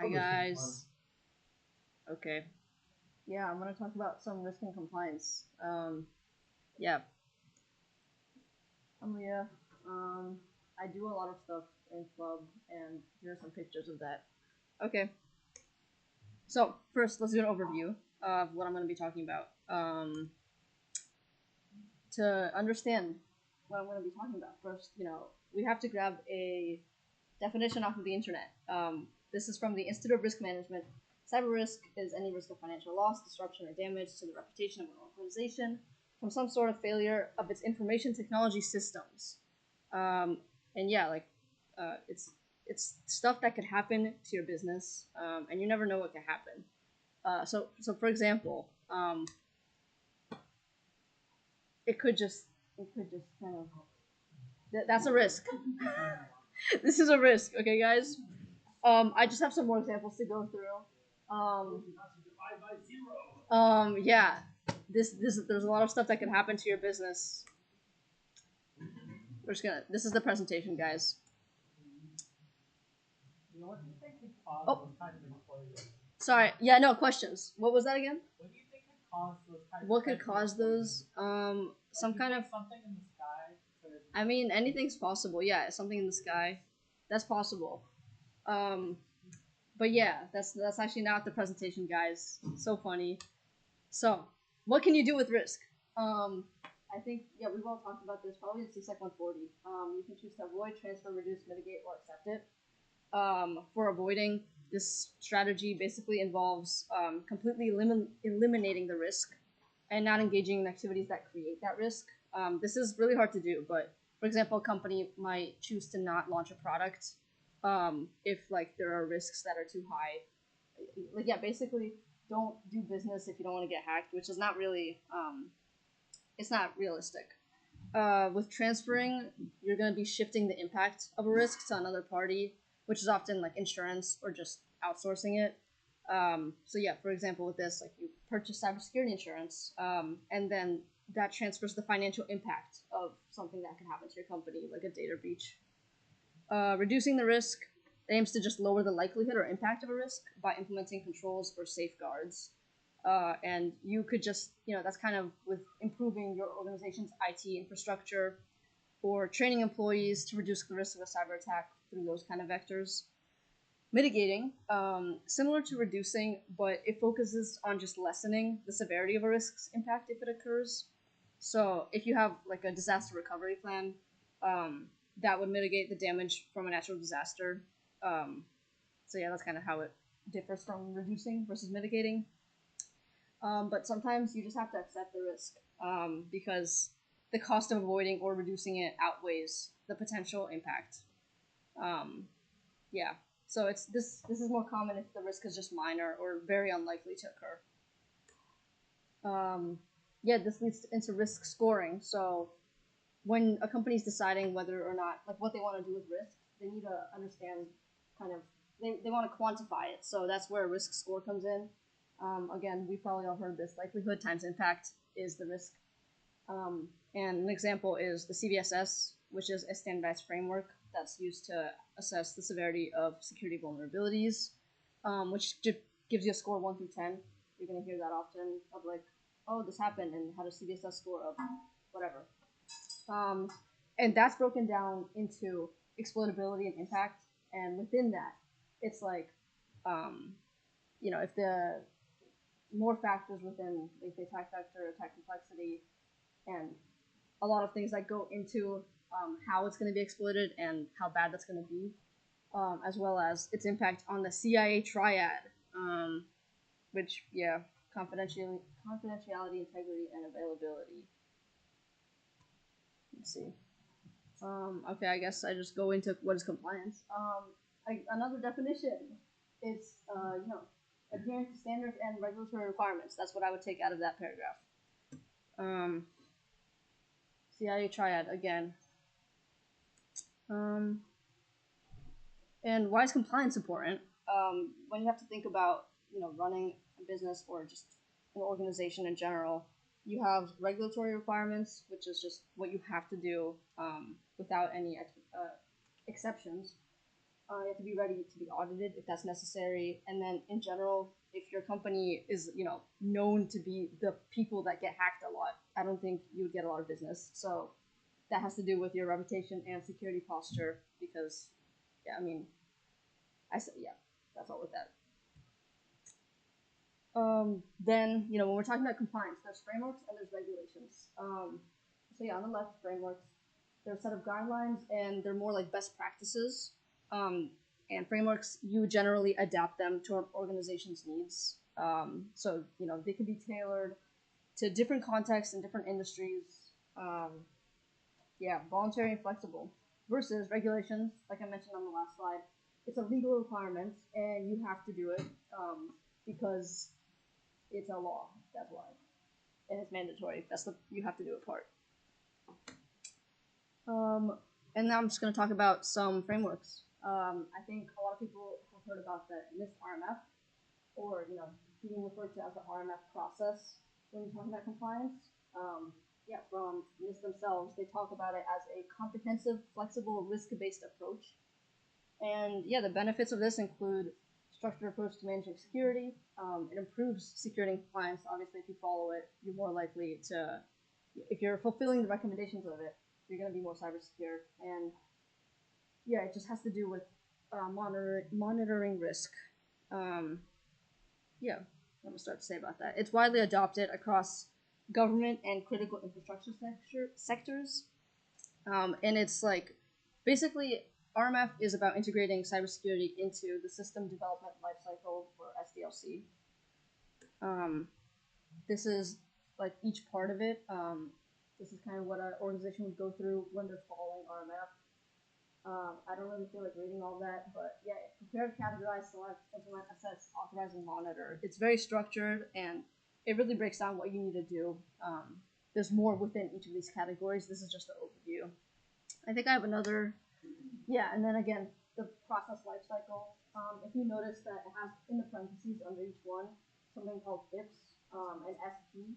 Hi guys. Okay. Yeah, I'm gonna talk about some risk and compliance. Yeah, I'm Leah. I do a lot of stuff in club, and here are some pictures of that. Okay. So first, let's do an overview of what I'm gonna be talking about. To understand what I'm gonna be talking about, first, we have to grab a definition off of the internet. This is from the Institute of Risk Management. Cyber risk is any risk of financial loss, disruption, or damage to the reputation of an organization from some sort of failure of its information technology systems. And yeah, it's stuff that could happen to your business, and you never know what could happen. So for example, it could just kind of that's a risk. This is a risk, okay, guys. I just have some more examples to go through. Yeah, this there's a lot of stuff that can happen to your business. We're just gonna. This is the presentation, guys. What do you think could cause those kinds of explosions? Sorry. Yeah, no questions. What was that again? What do you think could cause those kinds What of could cause those? Some kind of. something in the sky could. I mean, anything's possible. Yeah, something in the sky, that's possible. Um, but yeah, that's actually not the presentation, guys. So funny. So, what can you do with risk? I think we've all talked about this probably in CSEC 140. You can choose to avoid, transfer, reduce, mitigate, or accept it. For avoiding, this strategy basically involves completely eliminating the risk and not engaging in activities that create that risk. This is really hard to do, but for example, a company might choose to not launch a product if there are risks that are too high. Basically, don't do business if you don't want to get hacked, which is not really it's not realistic. With transferring, you're going to be shifting the impact of a risk to another party, which is often like insurance or just outsourcing it. For example, with this, you purchase cybersecurity insurance, and then that transfers the financial impact of something that could happen to your company, like a data breach. Reducing the risk aims to just lower the likelihood or impact of a risk by implementing controls or safeguards. And you could just, that's kind of with improving your organization's IT infrastructure or training employees to reduce the risk of a cyber attack through those kind of vectors. Mitigating, similar to reducing, but it focuses on just lessening the severity of a risk's impact if it occurs. So if you have a disaster recovery plan, that would mitigate the damage from a natural disaster. That's kind of how it differs from reducing versus mitigating. But sometimes you just have to accept the risk because the cost of avoiding or reducing it outweighs the potential impact. So this is more common if the risk is just minor or very unlikely to occur. This leads into risk scoring. So when a company is deciding whether or not what they want to do with risk, they need to understand they want to quantify it. So that's where a risk score comes in. Again, we probably all heard this: likelihood times impact is the risk. And an example is the CVSS, which is a standardized framework that's used to assess the severity of security vulnerabilities, which gives you a score 1 through 10. You're going to hear that often of oh, this happened, and had a CVSS score of whatever. And that's broken down into exploitability and impact. And within that, it's if the more factors within the attack vector, attack complexity, and a lot of things that go into how it's going to be exploited and how bad that's going to be, as well as its impact on the CIA triad, which, confidentiality, integrity, and availability. Let's see. Okay, I guess I just go into what is compliance. Another definition is, adherence to standards and regulatory requirements. That's what I would take out of that paragraph. CIA triad again. And why is compliance important? When you have to think about, running a business or just an organization in general, you have regulatory requirements, which is just what you have to do without any exceptions. You have to be ready to be audited if that's necessary. And then in general, if your company is, known to be the people that get hacked a lot, I don't think you would get a lot of business. So that has to do with your reputation and security posture because, yeah, I mean, I said, yeah, that's all with that. Then, when we're talking about compliance, there's frameworks and there's regulations. So yeah, on the left, frameworks. They're a set of guidelines and they're more like best practices. And frameworks, you generally adapt them to an organization's needs. So, they can be tailored to different contexts and different industries. Yeah, voluntary and flexible. Versus regulations, like I mentioned on the last slide, it's a legal requirement and you have to do it because it's a law. That's why. And it's mandatory. You have to do it part. And now I'm just going to talk about some frameworks. I think a lot of people have heard about the NIST RMF, or being referred to as the RMF process when you're talking about compliance. Yeah, from NIST themselves, they talk about it as a comprehensive, flexible, risk-based approach. And yeah, the benefits of this include structured approach to managing security. It improves security and compliance. Obviously, if you follow it, you're more likely to, if you're fulfilling the recommendations of it, you're going to be more cyber secure. And yeah, it just has to do with monitoring risk. Yeah, let me start to say about that. It's widely adopted across government and critical infrastructure sectors. And it's like, basically, RMF is about integrating cybersecurity into the system development lifecycle for SDLC. This is like each part of it. This is kind of what an organization would go through when they're following RMF. I don't really feel like reading all that, but yeah, prepare, categorize, select, implement, assess, authorize, and monitor. It's very structured, and it really breaks down what you need to do. There's more within each of these categories. This is just an overview. I think I have another. Yeah, and then again, the process life cycle. If you notice that it has in the parentheses under each one something called FIPS and SP.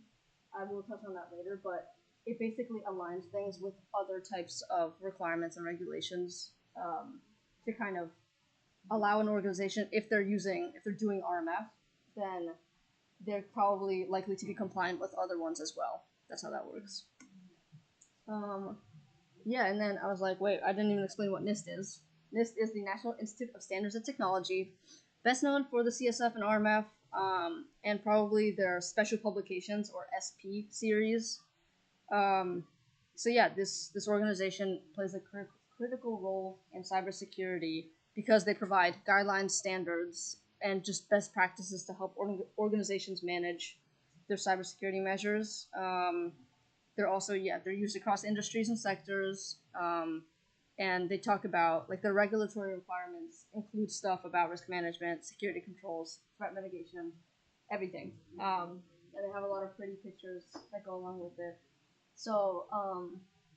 I will touch on that later, but it basically aligns things with other types of requirements and regulations to kind of allow an organization, if they're doing RMF, then they're probably likely to be compliant with other ones as well. That's how that works. Yeah, and then I was like, wait, I didn't even explain what NIST is. NIST is the National Institute of Standards and Technology, best known for the CSF and RMF, and probably their special publications or SP series. So yeah, this organization plays a critical role in cybersecurity because they provide guidelines, standards, and just best practices to help organizations manage their cybersecurity measures. They're also, they're used across industries and sectors, and they talk about, like, the regulatory requirements include stuff about risk management, security controls, threat mitigation, everything. And they have a lot of pretty pictures that go along with it. So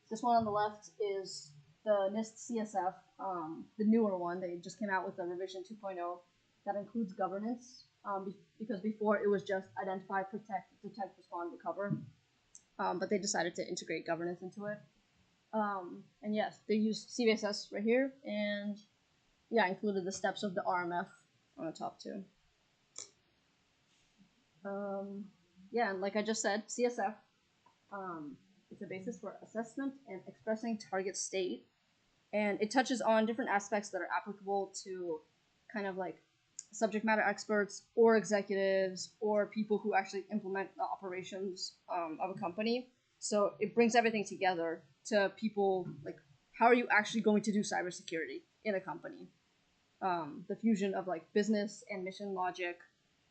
this one on the left is the NIST CSF, the newer one. They just came out with a revision 2.0 that includes governance, because before it was just identify, protect, detect, respond, recover. But they decided to integrate governance into it. And yes, they used CVSS right here, and yeah, included the steps of the RMF on the top too. Yeah, and like I just said, CSF, it's a basis for assessment and expressing target state, and it touches on different aspects that are applicable to kind of like subject matter experts or executives or people who actually implement the operations of a company. So it brings everything together to people, like, how are you actually going to do cybersecurity in a company? The fusion of like business and mission logic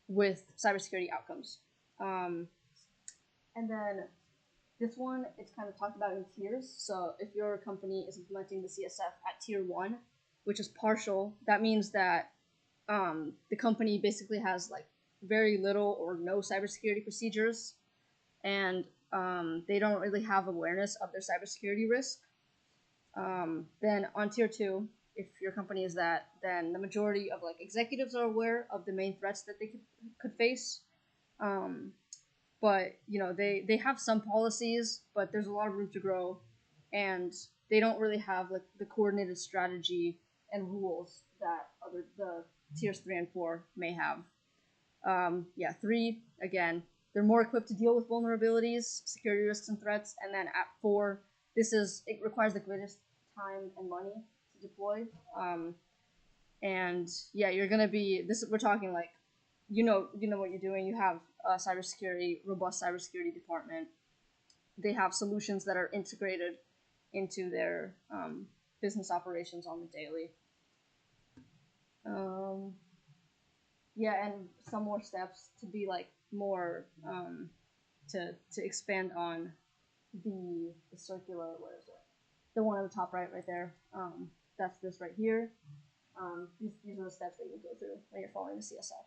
with cybersecurity outcomes. And then this one, it's kind of talked about in tiers. So if your company is implementing the CSF at tier 1, which is partial, that means that the company basically has like very little or no cybersecurity procedures, and they don't really have awareness of their cybersecurity risk. Then on tier 2, if your company is that, then the majority of like executives are aware of the main threats that they could face. But they have some policies, but there's a lot of room to grow, and they don't really have like the coordinated strategy and rules that the tiers 3 and 4 may have. Yeah, 3, again, they're more equipped to deal with vulnerabilities, security risks, and threats. And then at 4, it requires the greatest time and money to deploy. And yeah, you're gonna be we're talking like, you know what you're doing. You have a robust cybersecurity department. They have solutions that are integrated into their business operations on the daily. Yeah, and some more steps to be like more to expand on the circular. Where is it? The one on the top right there. That's this right here. These are the steps that you go through when you're following the CSF.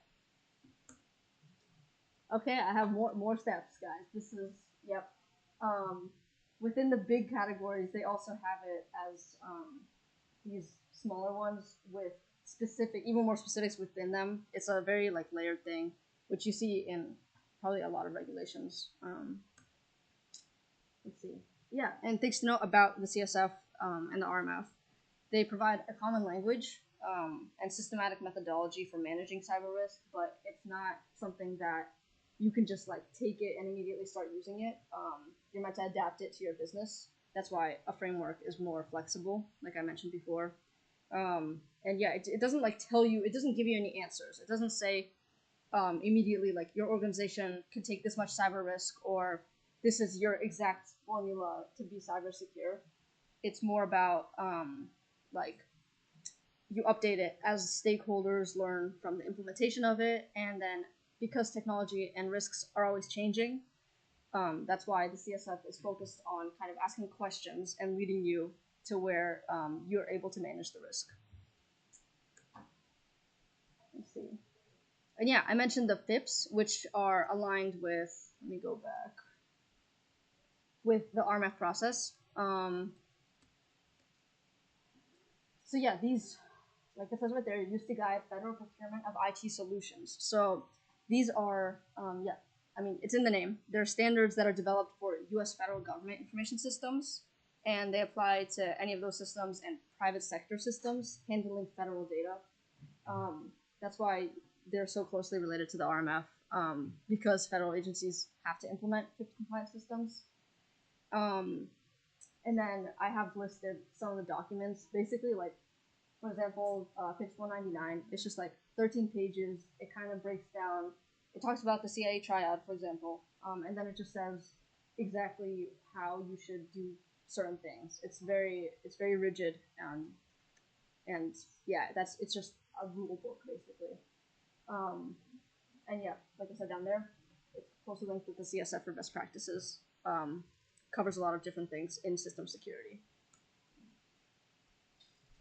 Okay, I have more steps, guys. This is yep. Within the big categories, they also have it as these smaller ones with even more specifics within them. It's a very like layered thing, which you see in probably a lot of regulations. Let's see. Yeah, and things to note about the CSF and the RMF. They provide a common language and systematic methodology for managing cyber risk, but it's not something that you can just like take it and immediately start using it. You're meant to adapt it to your business. That's why a framework is more flexible, like I mentioned before. And yeah, it doesn't like tell you, it doesn't give you any answers. It doesn't say immediately like your organization can take this much cyber risk or this is your exact formula to be cyber secure. It's more about like you update it as stakeholders learn from the implementation of it, and then because technology and risks are always changing, that's why the CSF is focused on kind of asking questions and leading you to where you're able to manage the risk. Let's see. And yeah, I mentioned the FIPS, which are aligned with, let me go back, with the RMF process. So yeah, these, like it says right there, used to guide federal procurement of IT solutions. So these are, yeah, I mean, it's in the name. They're standards that are developed for U.S. federal government information systems, and they apply to any of those systems and private sector systems handling federal data. That's why they're so closely related to the RMF, because federal agencies have to implement FIPS compliant systems. And then I have listed some of the documents. Basically, like, for example, FIPS 199, it's just like 13 pages. It kind of breaks down. It talks about the CIA triad, for example, and then it just says exactly how you should do certain things. It's very rigid, and yeah, it's just a rule book basically. And yeah, like I said down there, it's closely linked with the CSF for best practices. Covers a lot of different things in system security.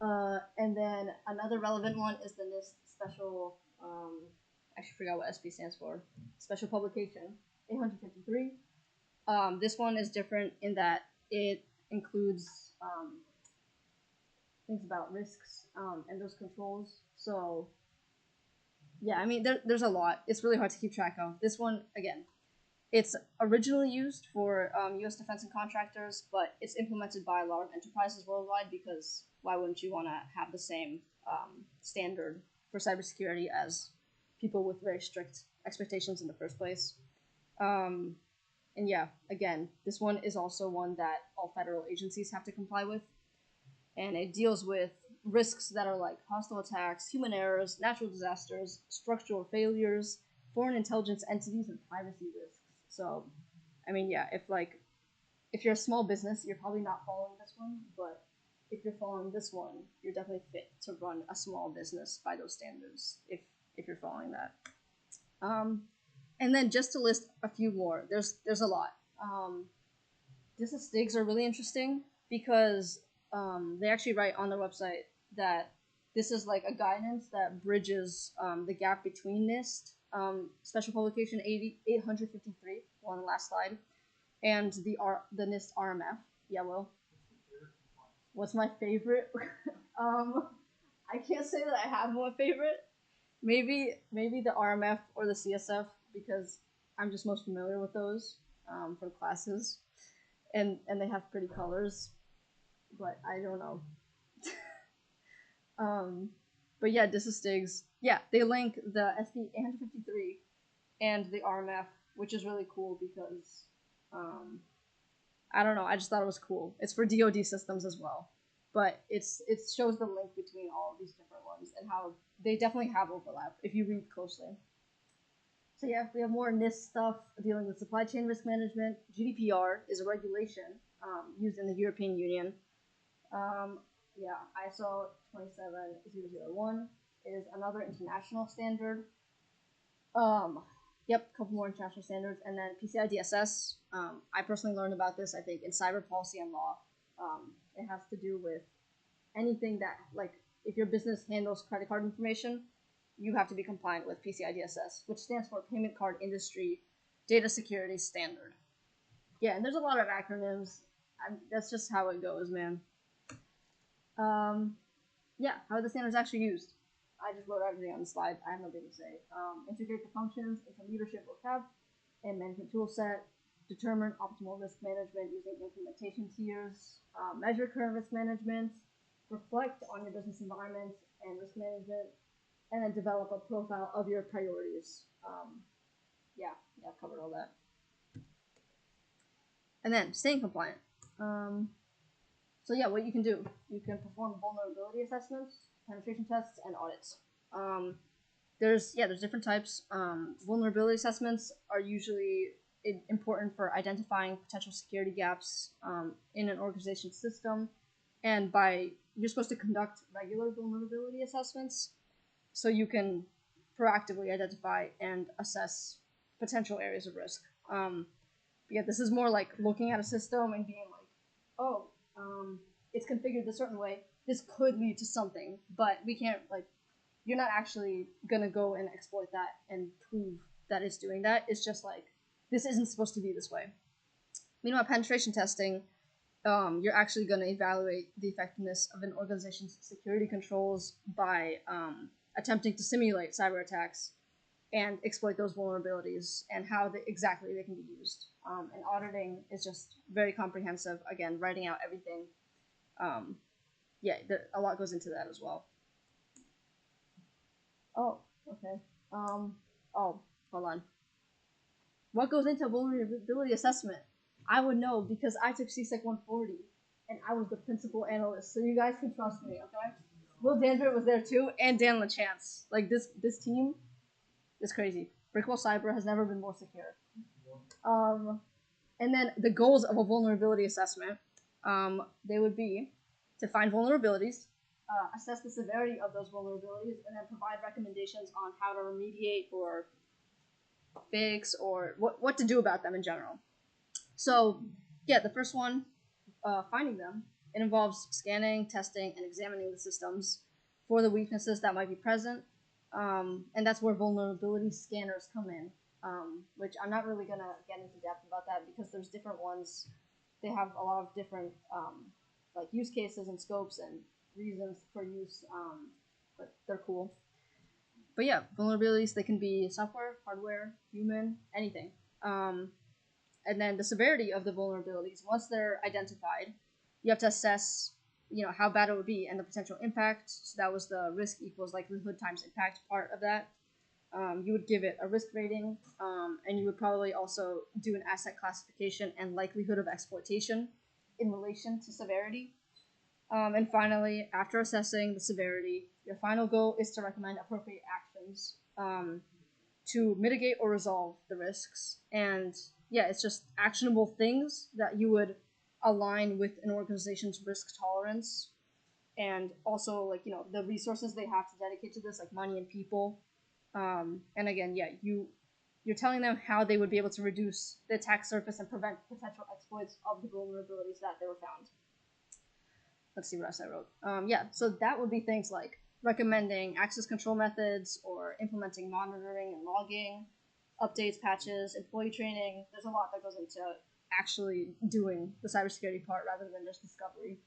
And then another relevant one is the NIST special, I actually forgot what SP stands for, special publication, 853. This one is different in that it includes things about risks and those controls. So yeah, I mean, there's a lot. It's really hard to keep track of. This one, again, it's originally used for U.S. defense and contractors, but it's implemented by a lot of enterprises worldwide because why wouldn't you want to have the same standard for cybersecurity as people with very strict expectations in the first place? And yeah, again, this one is also one that all federal agencies have to comply with, and it deals with risks that are like hostile attacks, human errors, natural disasters, structural failures, foreign intelligence entities, and privacy risks. So, I mean, yeah, if you're a small business, you're probably not following this one, but if you're following this one, you're definitely fit to run a small business by those standards if you're following that. And then just to list a few more, there's a lot. Disastigs are really interesting because they actually write on their website that this is like a guidance that bridges the gap between NIST, Special Publication 853, on the last slide, and the NIST RMF. Yeah, Will? What's my favorite? I can't say that I have one favorite. Maybe the RMF or the CSF because I'm just most familiar with those from classes, and they have pretty colors, but I don't know. But yeah, DISASTIGs, yeah, they link the SP-853 and the RMF, which is really cool because, I don't know, I just thought it was cool. It's for DoD systems as well, but it shows the link between all of these different ones and how they definitely have overlap if you read closely. So yeah, we have more NIST stuff dealing with supply chain risk management. GDPR is a regulation used in the European Union. Yeah, ISO 27001 is another international standard. Yep, a couple more international standards, and then PCI DSS. I personally learned about this, I think, in cyber policy and law. It has to do with anything that, like, if your business handles credit card information, you have to be compliant with PCI DSS, which stands for Payment Card Industry Data Security Standard. Yeah, and there's a lot of acronyms. That's just how it goes, man. Yeah, how are the standards actually used? I just wrote everything on the slide. I have nothing to say. Integrate the functions into leadership vocab and management tool set. Determine optimal risk management using implementation tiers. Measure current risk management. Reflect on your business environment and risk management. And then develop a profile of your priorities. Yeah, I've covered all that. And then staying compliant. So yeah, what you can do, you can perform vulnerability assessments, penetration tests, and audits. There's different types. Vulnerability assessments are usually important for identifying potential security gaps in an organization's system, and you're supposed to conduct regular vulnerability assessments so you can proactively identify and assess potential areas of risk. Yeah, this is more like looking at a system and being like, oh, it's configured a certain way. This could lead to something, but we can't, like, you're not actually gonna go and exploit that and prove that it's doing that. It's just like, this isn't supposed to be this way. Meanwhile, penetration testing, you're actually gonna evaluate the effectiveness of an organization's security controls by attempting to simulate cyber attacks and exploit those vulnerabilities and how exactly they can be used. And auditing is just very comprehensive. Again, writing out everything. Yeah, a lot goes into that as well. Oh, okay. Oh, hold on. What goes into vulnerability assessment? I would know because I took CSEC 140 and I was the principal analyst, so you guys can trust me, okay? Will Dandridge was there too, and Dan LaChance. Like, this team is crazy. Brickwall Cyber has never been more secure. And then the goals of a vulnerability assessment, they would be to find vulnerabilities, assess the severity of those vulnerabilities, and then provide recommendations on how to remediate or fix or what to do about them in general. So, yeah, the first one, finding them, it involves scanning, testing, and examining the systems for the weaknesses that might be present. And that's where vulnerability scanners come in, which I'm not really going to get into depth about that because there's different ones. They have a lot of different like use cases and scopes and reasons for use, but they're cool. But yeah, vulnerabilities, they can be software, hardware, human, anything. And then the severity of the vulnerabilities, once they're identified, you have to assess, how bad it would be and the potential impact. So that was the risk equals likelihood times impact part of that. You would give it a risk rating, and you would probably also do an asset classification and likelihood of exploitation in relation to severity. And finally, after assessing the severity, your final goal is to recommend appropriate actions to mitigate or resolve the risks. And yeah, it's just actionable things that you would align with an organization's risk tolerance, and also the resources they have to dedicate to this, like money and people. And again, yeah, you're telling them how they would be able to reduce the attack surface and prevent potential exploits of the vulnerabilities that they were found. Let's see what else I wrote. Yeah, so that would be things like recommending access control methods or implementing monitoring and logging, updates, patches, employee training. There's a lot that goes into actually doing the cybersecurity part rather than just discovery.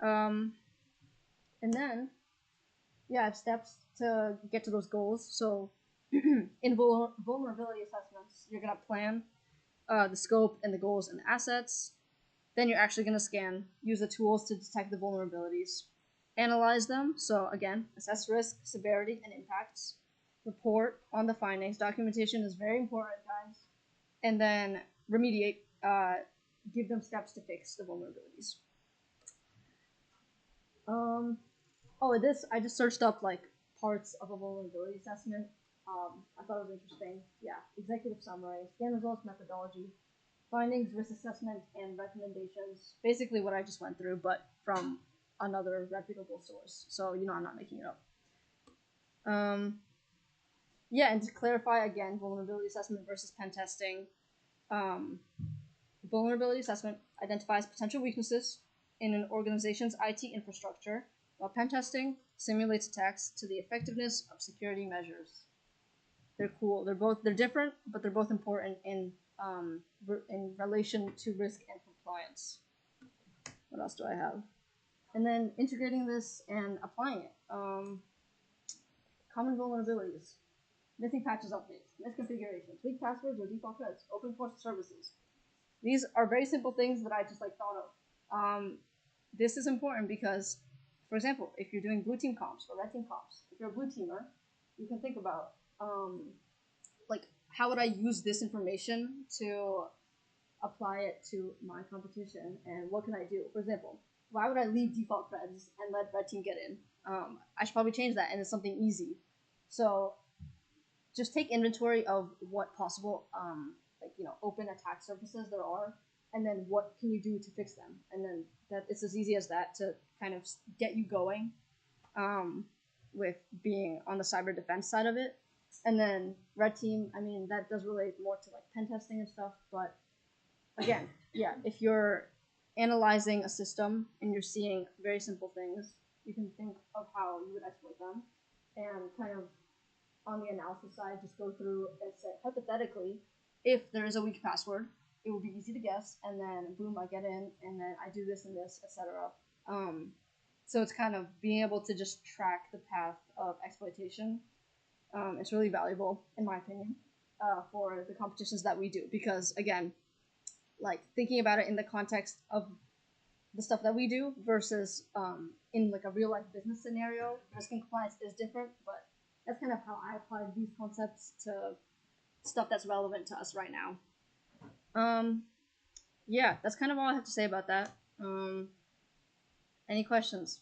And then, yeah, I have steps to get to those goals. So in vulnerability assessments, you're going to plan the scope and the goals and the assets. Then you're actually going to scan, use the tools to detect the vulnerabilities. analyze them. So again, assess risk, severity, and impacts. Report on the findings. Documentation is very important, guys. And then remediate. Give them steps to fix the vulnerabilities. This I just searched up like parts of a vulnerability assessment. I thought it was interesting. Yeah, executive summary, scan results, methodology, findings, risk assessment, and recommendations. Basically, what I just went through, but from another reputable source. So I'm not making it up. Yeah, and to clarify again, vulnerability assessment versus pen testing. Vulnerability assessment identifies potential weaknesses in an organization's IT infrastructure, while pen testing simulates attacks to the effectiveness of security measures. They're cool. They're different, but they're both important in relation to risk and compliance. What else do I have? And then integrating this and applying it. Common vulnerabilities. Missing patches updates, misconfigurations, weak passwords or default threads, open source services. These are very simple things that I just thought of. This is important because, for example, if you're doing blue team comps or red team comps, if you're a blue teamer, you can think about how would I use this information to apply it to my competition, and what can I do? For example, why would I leave default threads and let red team get in? I should probably change that, and it's something easy. So just take inventory of what possible open attack surfaces there are, and then what can you do to fix them, and then that it's as easy as that to kind of get you going with being on the cyber defense side of it. And then red team, I mean, that does relate more to pen testing and stuff, but again, yeah, if you're analyzing a system and you're seeing very simple things, you can think of how you would exploit them, and kind of on the analysis side, just go through and say, hypothetically, if there is a weak password, it will be easy to guess, and then boom, I get in, and then I do this and this, etc. So it's kind of being able to just track the path of exploitation. It's really valuable, in my opinion, for the competitions that we do, because again, thinking about it in the context of the stuff that we do versus in a real life business scenario, risk and compliance is different, but that's kind of how I apply these concepts to stuff that's relevant to us right now. Yeah, that's kind of all I have to say about that. Any questions?